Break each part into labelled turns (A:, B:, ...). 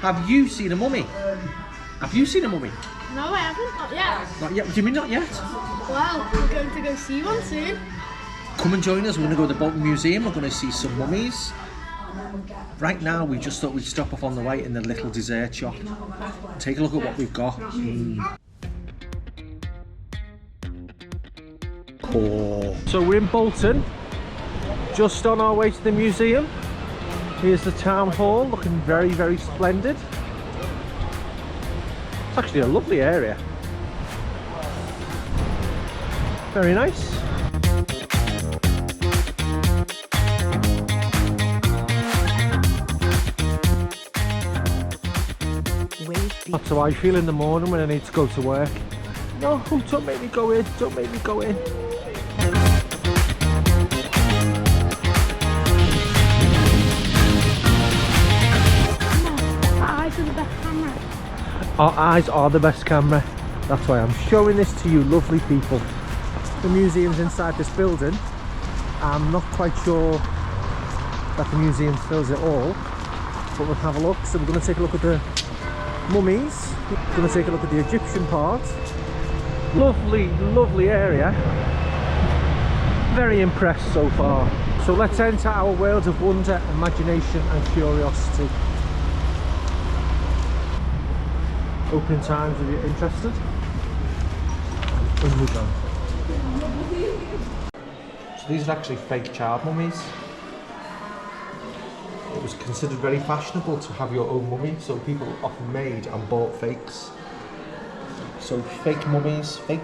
A: Have you seen a mummy? Have you seen a mummy?
B: No, I haven't. Not yet.
A: Not yet? What do you mean not yet?
B: Well, we're going to go see one soon.
A: Come and join us. We're going to go to the Bolton Museum. We're going to see some mummies. Right now, we just thought we'd stop off on the way in the little dessert shop. Take a look at what we've got. Cool. So we're in Bolton, just on our way to the museum. Here's the town hall, looking very, very splendid. It's actually a lovely area. Very nice. That's how I feel in the morning when I need to go to work. No, don't make me go in, don't make me go in. Our eyes are the best camera. That's why I'm showing this to you lovely people. The museum's inside this building. I'm not quite sure that the museum fills it all, but we'll have a look. So we're going to take a look at the mummies. We're going to take a look at the Egyptian part. Lovely, lovely area. Very impressed so far. So let's enter our world of wonder, imagination and curiosity. Opening times if you're interested. And we go. So these are actually fake child mummies. It was considered very fashionable to have your own mummy, so people often made and bought fakes. So fake mummies, fake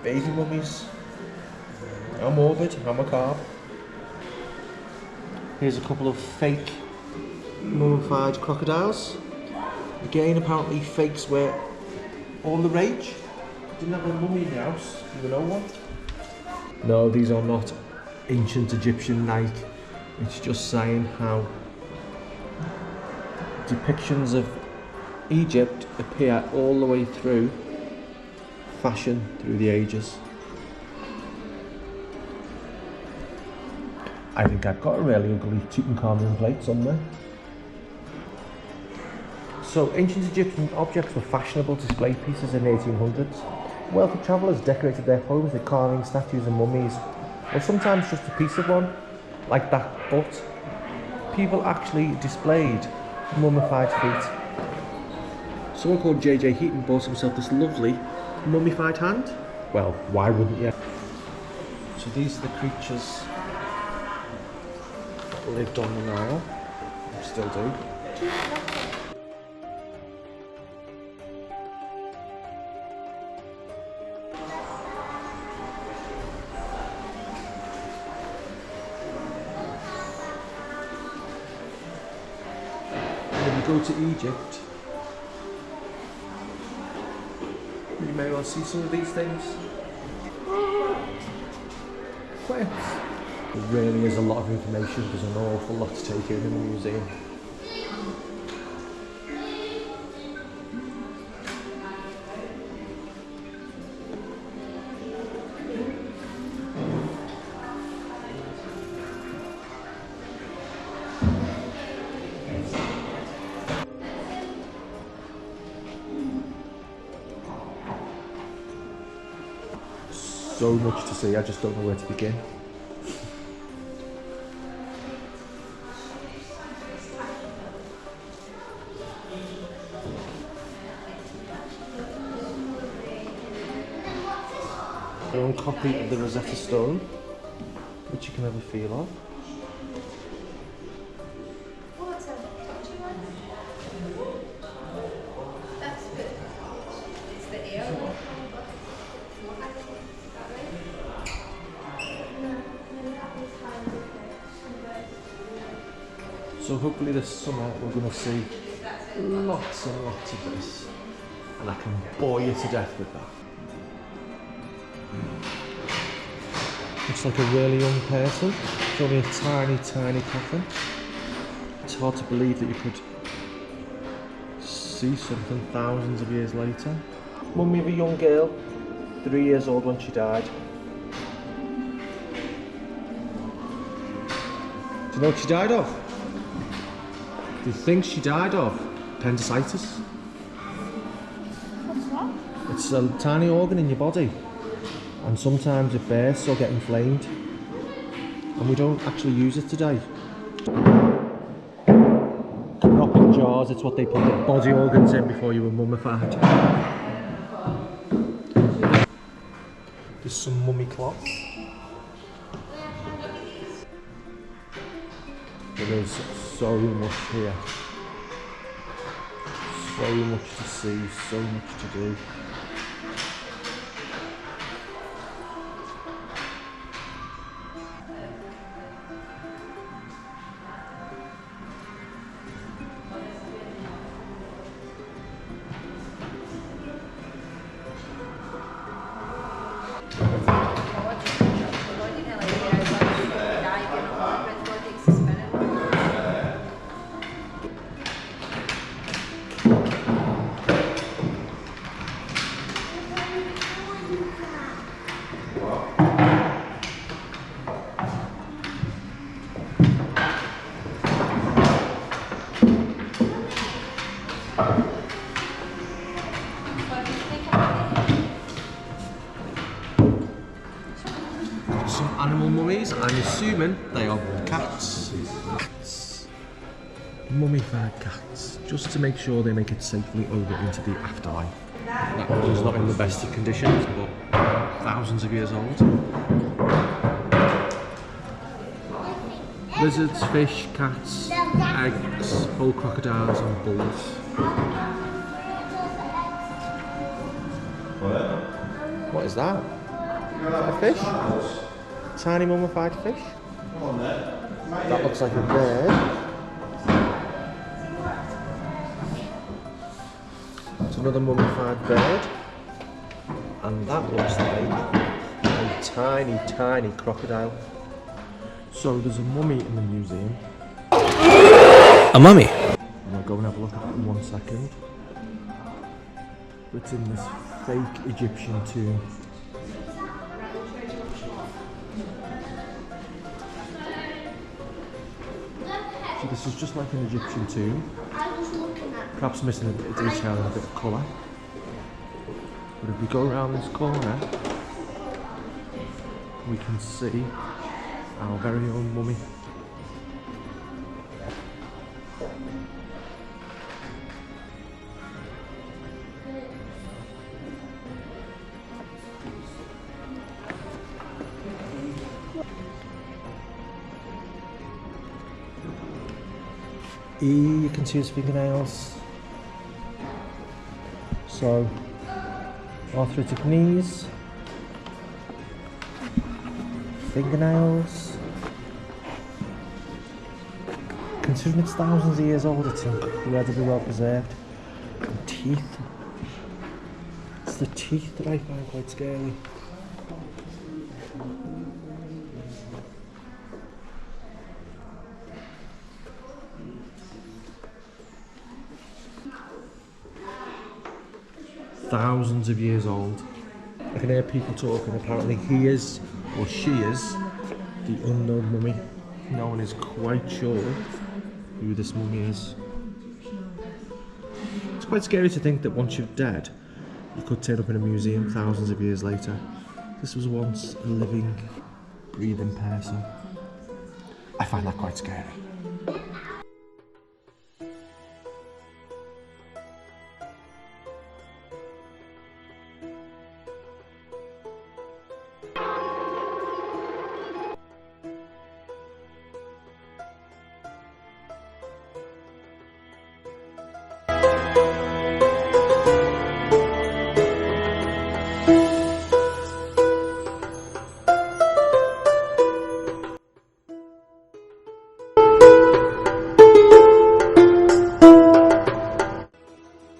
A: baby mummies. How morbid, how macabre. Here's a couple of fake mummified crocodiles. Again, apparently fakes were all the rage. Didn't have a mummy in the house, you know one? No, these are not ancient Egyptian like. It's just saying how depictions of Egypt appear all the way through fashion, through the ages. I think I've got a really ugly Tutankhamun plate somewhere. So, ancient Egyptian objects were fashionable display pieces in the 1800s. Wealthy travellers decorated their homes with carving statues and mummies, or sometimes just a piece of one, like that, but people actually displayed mummified feet. Someone called J.J. Heaton bought himself this lovely mummified hand. Well, why wouldn't you? So these are the creatures that lived on the Nile, still do. Go to Egypt, you may well see some of these things. There really is a lot of information. There's an awful lot to take in the museum. So much to see, I just don't know where to begin. Their own copy of the Rosetta Stone, which you can have a feel of. So hopefully this summer we're going to see lots and lots of this, and I can bore you to death with that. Looks like a really young person. It's only a tiny, tiny coffin. It's hard to believe that you could see something thousands of years later. Mummy of a young girl, 3 years old when she died. Do you know what she died of? Do you think she died of? appendicitis.
B: What's that?
A: It's a tiny organ in your body, and sometimes it bursts or gets inflamed, and we don't actually use it today. Not in jars, it's what they put the body organs in before you were mummified. There's some mummy cloth. There is so much here. So much to see, so much to do. Some animal mummies, I'm assuming they are cats. Mummified cats, just to make sure they make it safely over into the afterlife. That one's not in the best of conditions, but thousands of years old. Lizards, fish, cats, eggs, whole crocodiles and bulls. What is that? Is that a fish? Tiny mummified fish? That looks like a bird. It's another mummified bird. And that looks like a tiny, tiny crocodile. So there's a mummy in the museum.
C: A mummy?
A: I'm going to go and have a look at it in 1 second. It's in this fake Egyptian tomb. So this is just like an Egyptian tomb. Perhaps missing a bit of detail and a bit of colour. But if we go around this corner, we can see our very own mummy. You can see his fingernails. So, arthritic knees, fingernails. Considering it's thousands of years old, it's incredibly well preserved. And teeth. It's the teeth that I find quite scary. Thousands of years old. I can hear people talking. Apparently he is, or she is, the unknown mummy. No one is quite sure who this mummy is. It's quite scary to think that once you're dead, you could turn up in a museum thousands of years later. This was once a living, breathing person. I find that quite scary.